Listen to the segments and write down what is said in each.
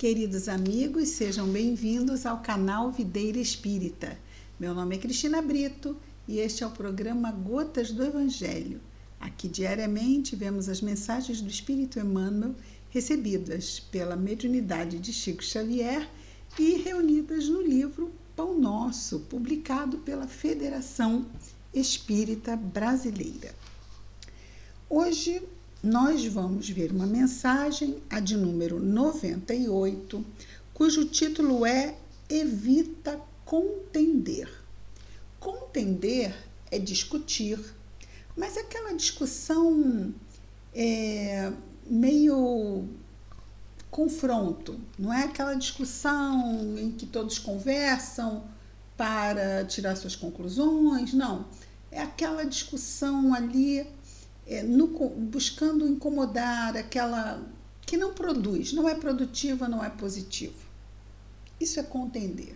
Queridos amigos, sejam bem-vindos ao canal Videira Espírita. Meu nome é Cristina Brito e este é o programa Gotas do Evangelho. Aqui diariamente vemos as mensagens do Espírito Emmanuel recebidas pela mediunidade de Chico Xavier e reunidas no livro Pão Nosso, publicado pela Federação Espírita Brasileira. Hoje nós vamos ver uma mensagem, a de número 98, cujo título é Evita contender. Contender é discutir, mas aquela discussão meio confronto, não é aquela discussão em que todos conversam para tirar suas conclusões, não. É aquela discussão ali buscando incomodar, aquela que não produz, não é produtiva, não é positiva. Isso é contender.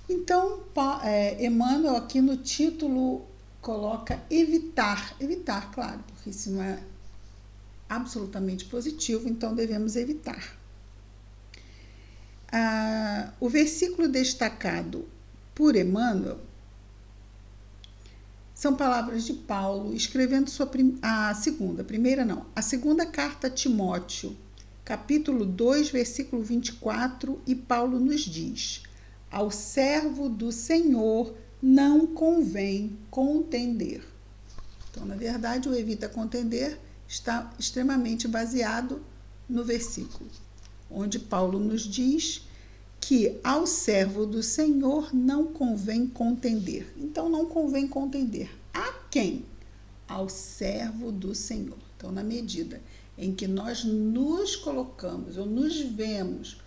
Então, Emmanuel aqui no título coloca evitar, claro, porque isso não é absolutamente positivo, então devemos evitar. O versículo destacado por Emmanuel são palavras de Paulo, escrevendo a segunda carta a Timóteo, capítulo 2, versículo 24, e Paulo nos diz: ao servo do Senhor não convém contender. Então, na verdade, o evita contender está extremamente baseado no versículo, onde Paulo nos diz que ao servo do Senhor não convém contender. Então, não convém contender. A quem? Ao servo do Senhor. Então, na medida em que nós nos colocamos ou nos vemos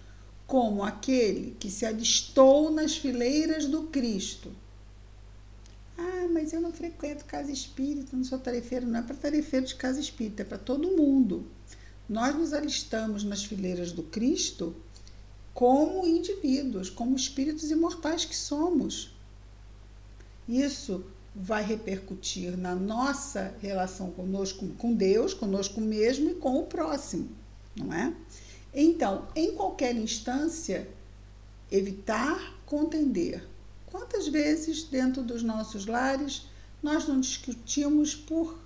como aquele que se alistou nas fileiras do Cristo. Mas eu não frequento casa espírita, não sou tarefeiro. Não é para tarefeiro de casa espírita, é para todo mundo. Nós nos alistamos nas fileiras do Cristo como indivíduos, como espíritos imortais que somos. Isso vai repercutir na nossa relação conosco, com Deus, conosco mesmo e com o próximo, não é? Então, em qualquer instância, evitar contender. Quantas vezes dentro dos nossos lares nós não discutimos por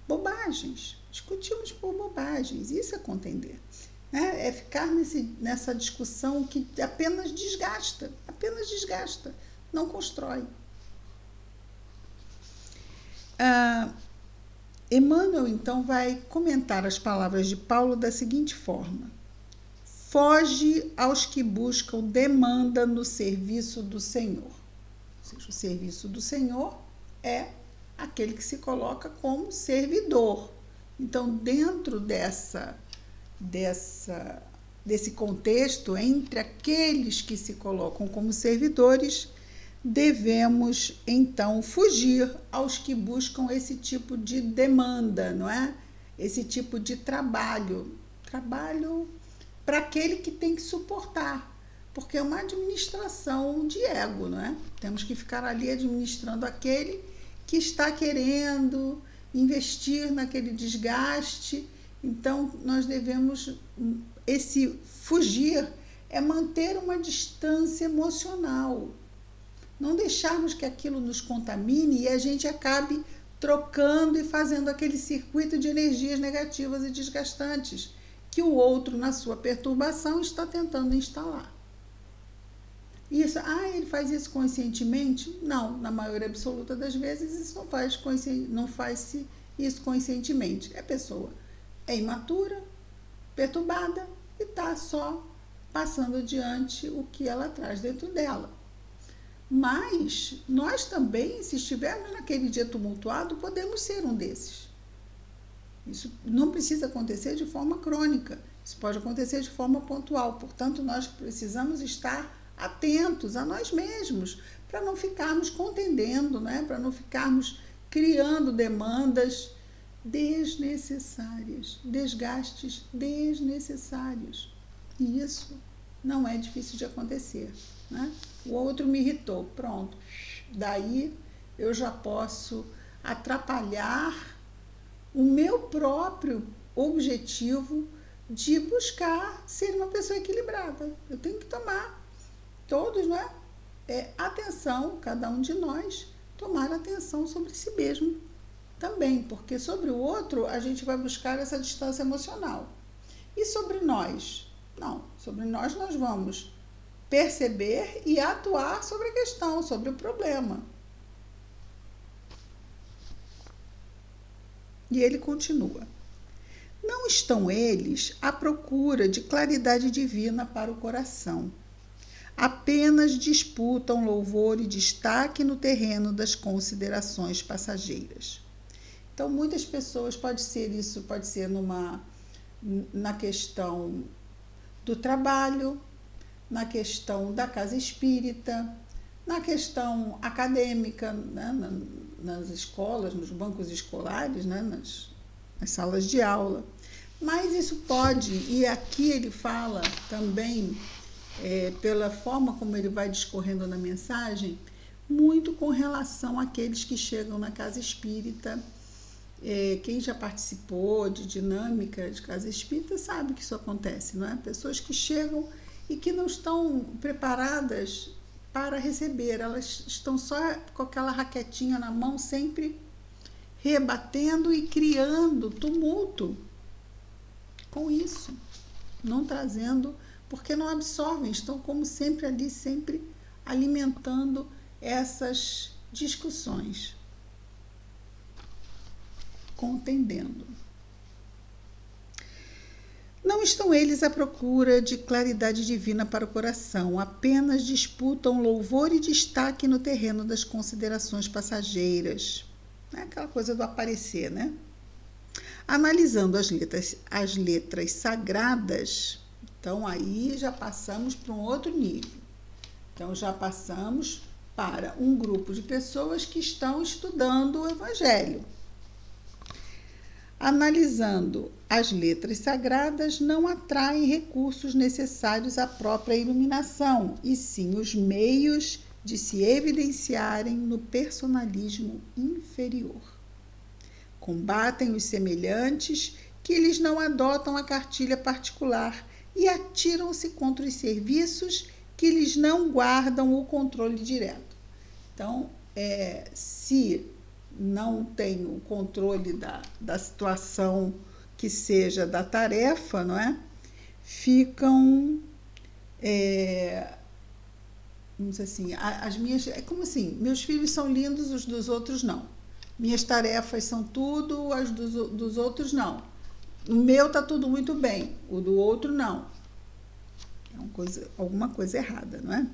bobagens? Discutimos por bobagens, isso é contender. É ficar nessa discussão que apenas desgasta, não constrói. Emmanuel, então, vai comentar as palavras de Paulo da seguinte forma: foge aos que buscam demanda no serviço do Senhor. Ou seja, o serviço do Senhor é aquele que se coloca como servidor. Então, dentro desse contexto, entre aqueles que se colocam como servidores, devemos então fugir aos que buscam esse tipo de demanda, não é? Esse tipo de trabalho para aquele que tem que suportar, porque é uma administração de ego, não é? Temos que ficar ali administrando aquele que está querendo investir naquele desgaste. Então, nós devemos, fugir é manter uma distância emocional, não deixarmos que aquilo nos contamine e a gente acabe trocando e fazendo aquele circuito de energias negativas e desgastantes que o outro, na sua perturbação, está tentando instalar. Isso, ele faz isso conscientemente? Não, na maioria absoluta das vezes isso não faz isso conscientemente. A pessoa é imatura, perturbada e está só passando adiante o que ela traz dentro dela. Mas nós também, se estivermos naquele dia tumultuado, podemos ser um desses. Isso não precisa acontecer de forma crônica, isso pode acontecer de forma pontual. Portanto, nós precisamos estar atentos a nós mesmos, para não ficarmos contendendo, né? Para não ficarmos criando demandas desnecessárias, desgastes desnecessários. E isso não é difícil de acontecer, né? O outro me irritou, pronto. Daí eu já posso atrapalhar o meu próprio objetivo de buscar ser uma pessoa equilibrada. Eu tenho que tomar, todos, né? Atenção, cada um de nós, tomar atenção sobre si mesmo também, porque sobre o outro a gente vai buscar essa distância emocional. E sobre nós? Não, sobre nós vamos perceber e atuar sobre a questão, sobre o problema. E ele continua. Não estão eles à procura de claridade divina para o coração. Apenas disputam louvor e destaque no terreno das considerações passageiras. Então, muitas pessoas, pode ser na questão do trabalho, na questão da casa espírita, na questão acadêmica, né, nas escolas, nos bancos escolares, né, nas salas de aula. Mas isso pode, e aqui ele fala também, pela forma como ele vai discorrendo na mensagem, muito com relação àqueles que chegam na casa espírita. Quem já participou de dinâmica de casa espírita sabe que isso acontece, não é? Pessoas que chegam e que não estão preparadas para receber, elas estão só com aquela raquetinha na mão, sempre rebatendo e criando tumulto com isso, não trazendo, porque não absorvem, estão como sempre ali, sempre alimentando essas discussões, contendendo. Não estão eles à procura de claridade divina para o coração, apenas disputam louvor e destaque no terreno das considerações passageiras. É aquela coisa do aparecer, né? Analisando as letras sagradas, então aí já passamos para um outro nível. Então já passamos para um grupo de pessoas que estão estudando o Evangelho. Analisando as letras sagradas, não atraem recursos necessários à própria iluminação, e sim os meios de se evidenciarem no personalismo inferior. Combatem os semelhantes que eles não adotam a cartilha particular e atiram-se contra os serviços que eles não guardam o controle direto. Então, se não tem o controle da situação que seja da tarefa, não é? Ficam, vamos dizer assim, as minhas, é como assim, meus filhos são lindos, os dos outros não. Minhas tarefas são tudo, as dos outros não. O meu está tudo muito bem, o do outro não. Alguma coisa errada, não é?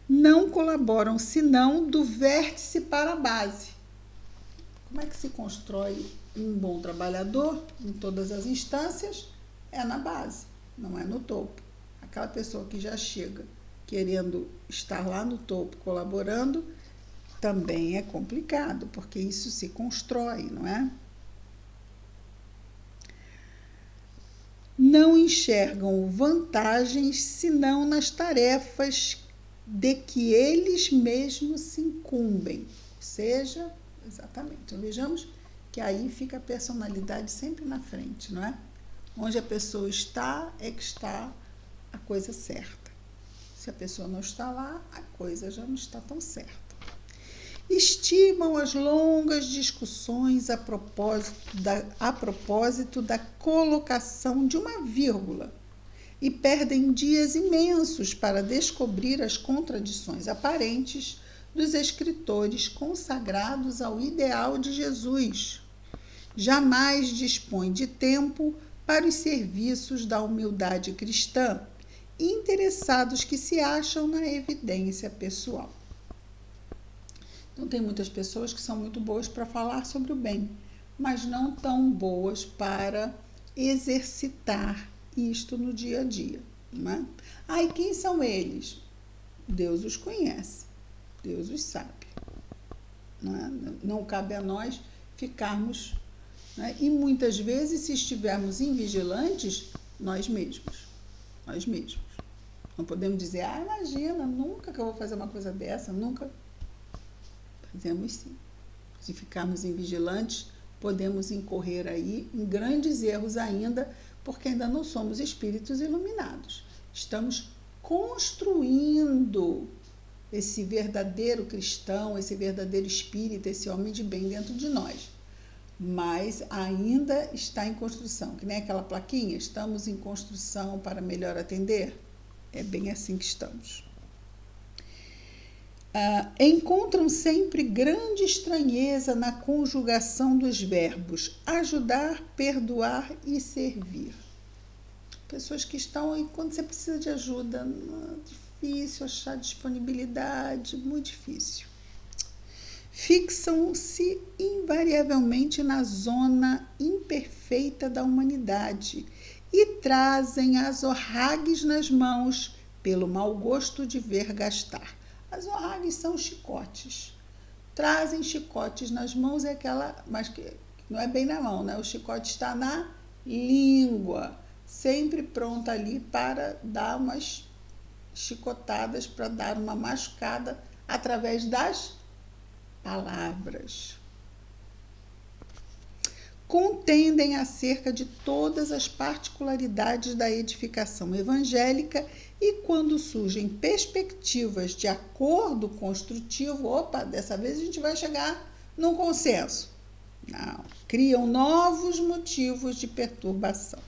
Não colaboram, senão do vértice para a base. Como é que se constrói um bom trabalhador em todas as instâncias? É na base, não é no topo. Aquela pessoa que já chega querendo estar lá no topo, colaborando, também é complicado, porque isso se constrói, não é? Não enxergam vantagens senão nas tarefas de que eles mesmos se incumbem. Ou seja, exatamente. Então, vejamos que aí fica a personalidade sempre na frente, não é? Onde a pessoa está, é que está a coisa certa. Se a pessoa não está lá, a coisa já não está tão certa. Estimam as longas discussões a propósito da colocação de uma vírgula e perdem dias imensos para descobrir as contradições aparentes dos escritores consagrados ao ideal de Jesus. Jamais dispõem de tempo para os serviços da humildade cristã, interessados que se acham na evidência pessoal. Então, tem muitas pessoas que são muito boas para falar sobre o bem, mas não tão boas para exercitar isto no dia a dia. Não é? E quem são eles? Deus os conhece, Deus os sabe. Não é? Não cabe a nós ficarmos... Né? E muitas vezes, se estivermos invigilantes, nós mesmos. Não podemos dizer, imagina, nunca que eu vou fazer uma coisa dessa, nunca... Fazemos sim. Se ficarmos invigilantes, podemos incorrer aí em grandes erros ainda, porque ainda não somos espíritos iluminados. Estamos construindo esse verdadeiro cristão, esse verdadeiro espírita, esse homem de bem dentro de nós. Mas ainda está em construção, que nem aquela plaquinha, estamos em construção para melhor atender. É bem assim que estamos. Encontram sempre grande estranheza na conjugação dos verbos ajudar, perdoar e servir. Pessoas que estão aí quando você precisa de ajuda, difícil achar disponibilidade, muito difícil. Fixam-se invariavelmente na zona imperfeita da humanidade e trazem as orragues nas mãos pelo mau gosto de ver gastar. As orragues são chicotes. Trazem chicotes nas mãos, é aquela, mas que não é bem na mão, né? O chicote está na língua, sempre pronta ali para dar umas chicotadas, para dar uma machucada através das palavras. Contendem acerca de todas as particularidades da edificação evangélica e quando surgem perspectivas de acordo construtivo, dessa vez a gente vai chegar num consenso. Não, criam novos motivos de perturbação.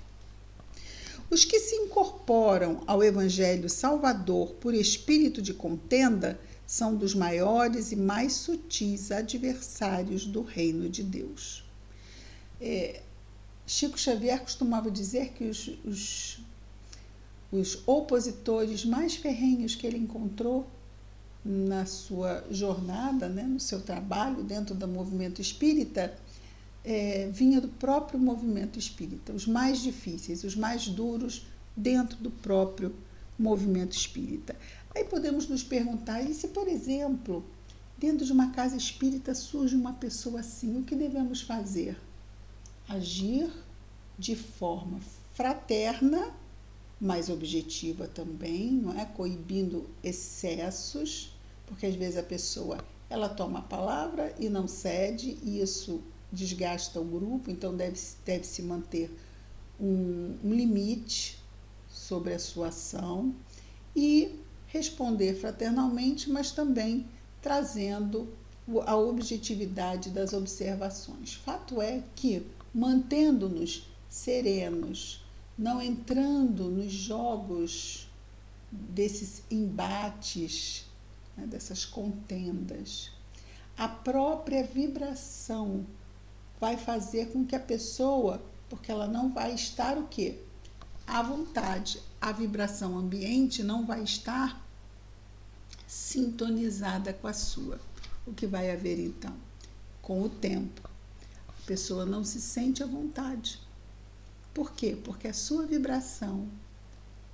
Os que se incorporam ao Evangelho Salvador por espírito de contenda são dos maiores e mais sutis adversários do reino de Deus. Chico Xavier costumava dizer que os opositores mais ferrenhos que ele encontrou na sua jornada, né, no seu trabalho dentro do movimento espírita, vinha do próprio movimento espírita, os mais difíceis, os mais duros dentro do próprio movimento espírita. Aí podemos nos perguntar, e se, por exemplo, dentro de uma casa espírita surge uma pessoa assim, o que devemos fazer? Agir de forma fraterna, mas objetiva também, não é? Coibindo excessos, porque às vezes a pessoa ela toma a palavra e não cede, e isso desgasta o grupo, então deve-se manter um limite sobre a sua ação e responder fraternalmente, mas também trazendo a objetividade das observações. Fato é que, mantendo-nos serenos, não entrando nos jogos desses embates, né, dessas contendas, a própria vibração vai fazer com que a pessoa, porque ela não vai estar o quê? À vontade. A vibração ambiente não vai estar sintonizada com a sua. O que vai haver então? Com o tempo, a pessoa não se sente à vontade. Por quê? Porque a sua vibração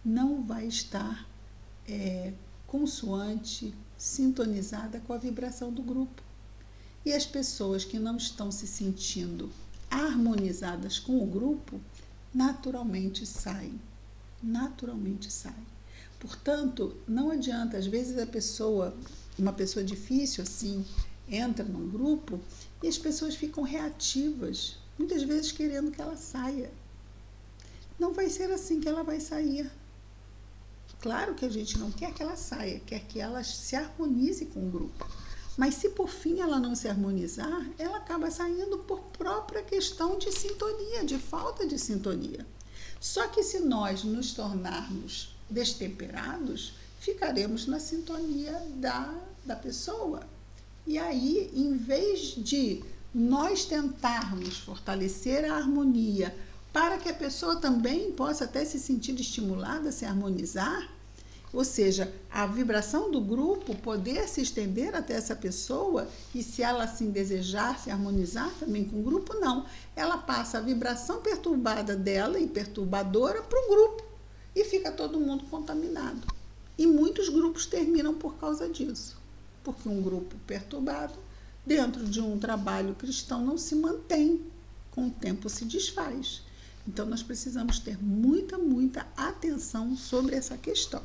não vai estar consoante, sintonizada com a vibração do grupo. E as pessoas que não estão se sentindo harmonizadas com o grupo, naturalmente saem. Portanto, não adianta, às vezes uma pessoa difícil assim, entra num grupo e as pessoas ficam reativas, muitas vezes querendo que ela saia. Não vai ser assim que ela vai sair. Claro que a gente não quer que ela saia, quer que ela se harmonize com o grupo. Mas se por fim ela não se harmonizar, ela acaba saindo por própria questão de sintonia, de falta de sintonia. Só que se nós nos tornarmos destemperados, ficaremos na sintonia da pessoa. E aí, em vez de nós tentarmos fortalecer a harmonia para que a pessoa também possa até se sentir estimulada a se harmonizar, ou seja, a vibração do grupo poder se estender até essa pessoa e se ela assim desejar se harmonizar também com o grupo, não. Ela passa a vibração perturbada dela e perturbadora para o grupo e fica todo mundo contaminado. E muitos grupos terminam por causa disso, porque um grupo perturbado dentro de um trabalho cristão não se mantém, com o tempo se desfaz. Então nós precisamos ter muita atenção sobre essa questão.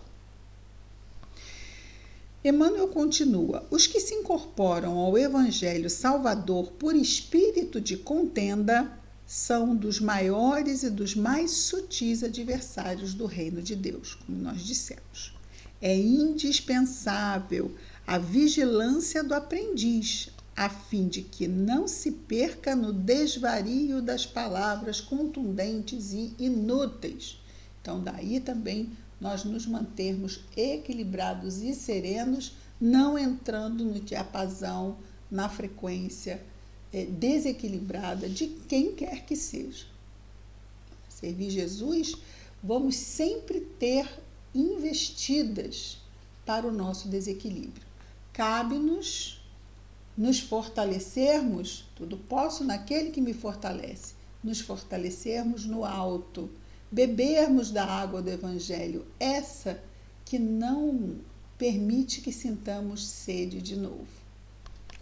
Emmanuel continua: os que se incorporam ao Evangelho Salvador por espírito de contenda são dos maiores e dos mais sutis adversários do reino de Deus, como nós dissemos. É indispensável a vigilância do aprendiz, a fim de que não se perca no desvario das palavras contundentes e inúteis. Então, daí também nós nos mantermos equilibrados e serenos, não entrando no diapasão, na frequência desequilibrada de quem quer que seja. Servir Jesus, vamos sempre ter investidas para o nosso desequilíbrio. Cabe-nos nos fortalecermos, tudo posso naquele que me fortalece, nos fortalecermos no alto, bebermos da água do Evangelho, essa que não permite que sintamos sede de novo,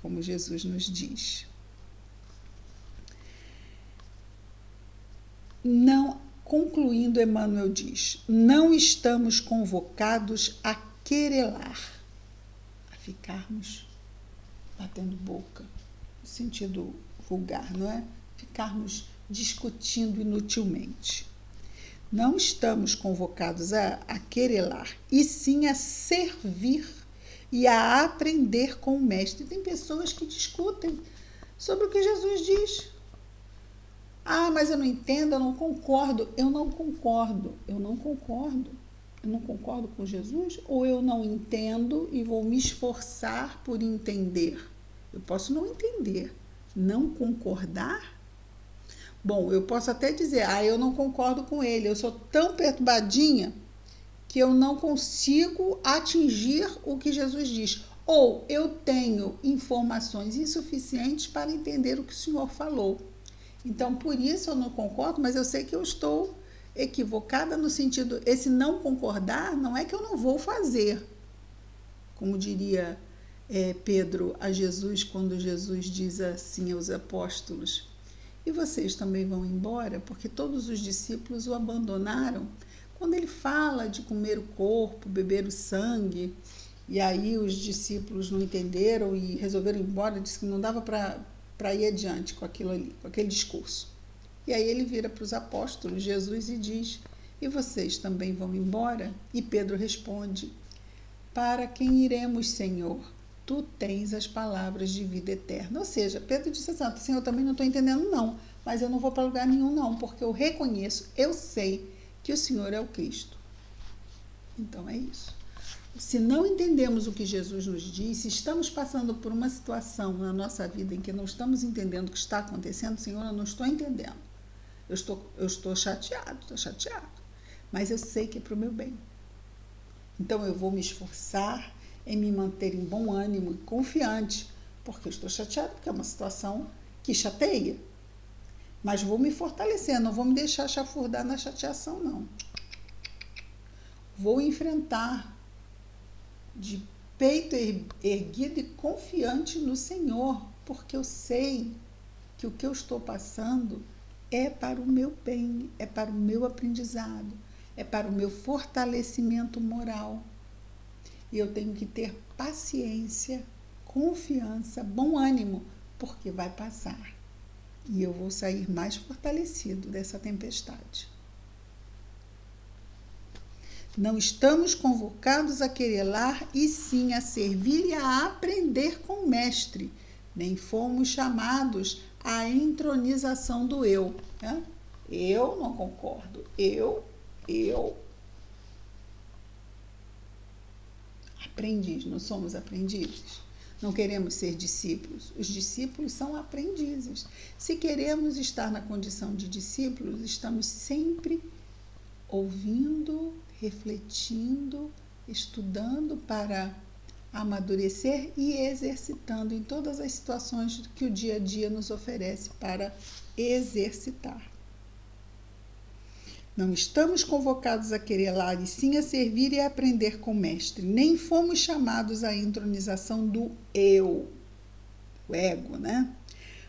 como Jesus nos diz. Não, concluindo, Emmanuel diz: não estamos convocados a querelar, a ficarmos batendo boca, no sentido vulgar, não é? Ficarmos discutindo inutilmente. Não estamos convocados a querelar, e sim a servir e a aprender com o Mestre. Tem pessoas que discutem sobre o que Jesus diz. Ah, mas eu não entendo, eu não concordo. Eu não concordo. Eu não concordo com Jesus, ou eu não entendo e vou me esforçar por entender. Eu posso não entender, não concordar. Bom, eu posso até dizer, eu não concordo com ele, eu sou tão perturbadinha que eu não consigo atingir o que Jesus diz. Ou eu tenho informações insuficientes para entender o que o Senhor falou. Então, por isso eu não concordo, mas eu sei que eu estou equivocada no sentido, esse não concordar não é que eu não vou fazer. Como diria Pedro a Jesus, quando Jesus diz assim aos apóstolos: e vocês também vão embora? Porque todos os discípulos o abandonaram. Quando ele fala de comer o corpo, beber o sangue, e aí os discípulos não entenderam e resolveram ir embora, disse que não dava para ir adiante com aquilo ali, com aquele discurso. E aí ele vira para os apóstolos, Jesus, e diz: e vocês também vão embora? E Pedro responde: para quem iremos, Senhor? Tu tens as palavras de vida eterna. Ou seja, Pedro disse assim: Senhor, eu também não estou entendendo não, mas eu não vou para lugar nenhum não, porque eu reconheço, eu sei que o Senhor é o Cristo. Então é isso. Se não entendemos o que Jesus nos diz, se estamos passando por uma situação na nossa vida em que não estamos entendendo o que está acontecendo, Senhor, eu não estou entendendo. Eu estou chateado, mas eu sei que é para o meu bem. Então eu vou me esforçar em me manter em bom ânimo e confiante, porque eu estou chateado, porque é uma situação que chateia. Mas vou me fortalecer, não vou me deixar chafurdar na chateação, não. Vou enfrentar de peito erguido e confiante no Senhor, porque eu sei que o que eu estou passando é para o meu bem, é para o meu aprendizado, é para o meu fortalecimento moral. E eu tenho que ter paciência, confiança, bom ânimo, porque vai passar. E eu vou sair mais fortalecido dessa tempestade. Não estamos convocados a querelar, e sim a servir e a aprender com o Mestre. Nem fomos chamados à entronização do eu. Né? Eu não concordo. Eu. Aprendiz, não somos aprendizes. Não queremos ser discípulos. Os discípulos são aprendizes. Se queremos estar na condição de discípulos, estamos sempre ouvindo, refletindo, estudando para amadurecer e exercitando em todas as situações que o dia a dia nos oferece para exercitar. Não estamos convocados a querelar, e sim a servir e a aprender com o Mestre. Nem fomos chamados à entronização do eu, o ego, né?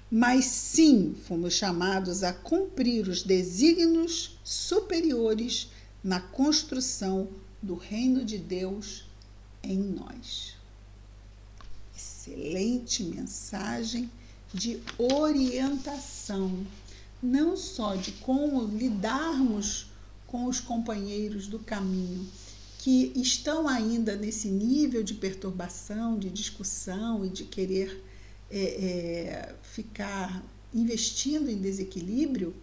Mas sim fomos chamados a cumprir os desígnios superiores na construção do reino de Deus em nós. excelente mensagem de orientação, não só de como lidarmos com os companheiros do caminho que estão ainda nesse nível de perturbação, de discussão e de querer ficar investindo em desequilíbrio,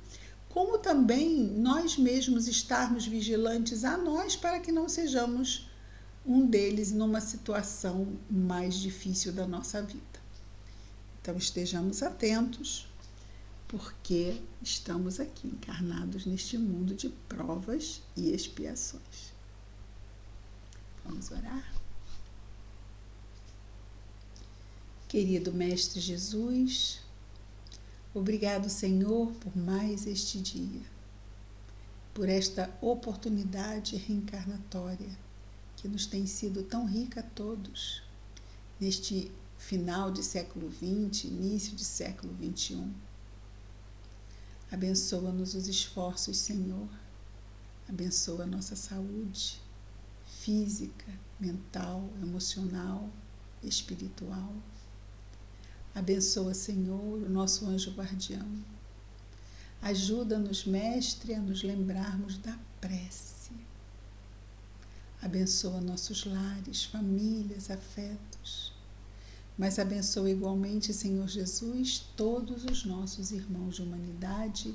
como também nós mesmos estarmos vigilantes a nós para que não sejamos um deles numa situação mais difícil da nossa vida. Então estejamos atentos, porque estamos aqui encarnados neste mundo de provas e expiações. Vamos orar? Querido Mestre Jesus, obrigado, Senhor, por mais este dia, por esta oportunidade reencarnatória que nos tem sido tão rica a todos, neste final de século XX, início de século XXI. Abençoa-nos os esforços, Senhor. Abençoa a nossa saúde física, mental, emocional, espiritual. Abençoa, Senhor, o nosso anjo guardião. Ajuda-nos, Mestre, a nos lembrarmos da prece. Abençoa nossos lares, famílias, afetos. Mas abençoa igualmente, Senhor Jesus, todos os nossos irmãos de humanidade,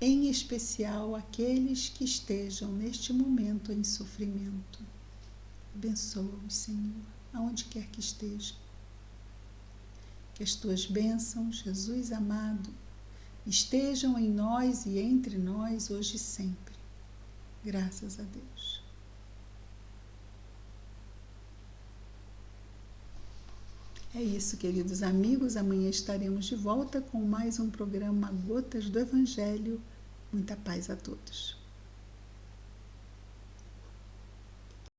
em especial aqueles que estejam neste momento em sofrimento. Abençoa-os, Senhor, aonde quer que estejam. Que as tuas bênçãos, Jesus amado, estejam em nós e entre nós hoje e sempre. Graças a Deus. É isso, queridos amigos. Amanhã estaremos de volta com mais um programa Gotas do Evangelho. Muita paz a todos.